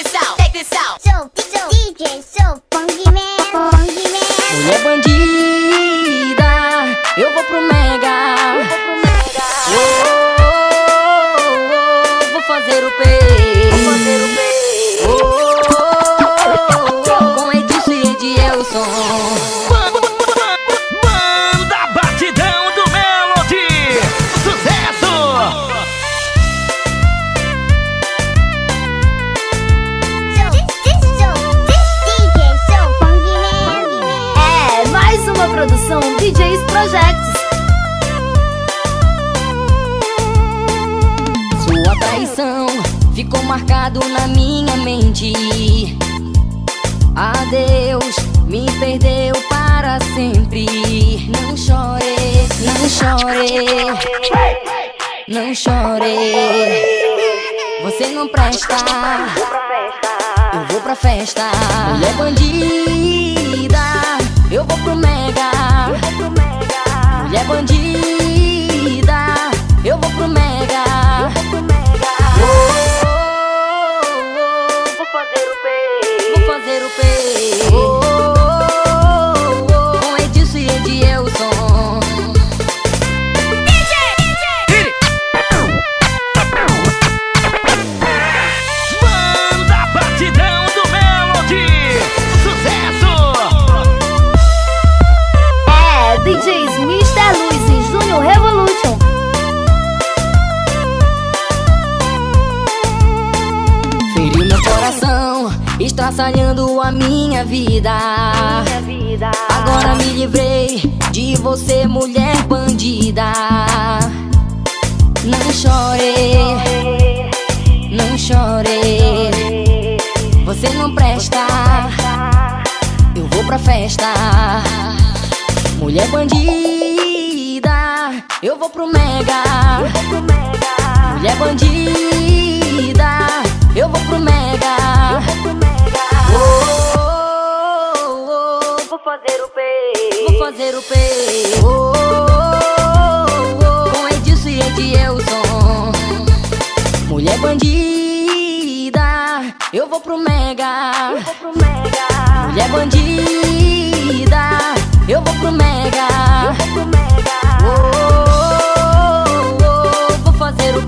this out. So DJ, so funky man, funky man. Mulher bandida, eu vou pro Mega. Vou fazer o com Edilson e Edielson. Banda Batidão do Melody, sucesso! É mais uma produção DJs Projects. Sua traição ficou marcado na minha mente. Adeus, me perdeu para sempre. Não chore, não chore, não chore. Você não presta, eu vou pra festa. Mulher bandida, eu vou pro Mega. Mulher bandida, eu vou pro Mega. Vou fazer o com Edilson e Edielson. Banda Batidão do Melody, sucesso! É DJs Mr. Luiz e Junior Revolution. Feriu meu coração, estraçalhando a minha vida. Agora me livrei de você, mulher bandida. Não chore, não chore. Você não presta, eu vou pra festa. Mulher bandida, eu vou pro Mega. Mulher bandida, eu vou pro Mega. Vou fazer o com Edilson e Edielson. Mulher bandida, eu vou pro Mega. Mulher bandida, eu vou pro Mega. Vou fazer o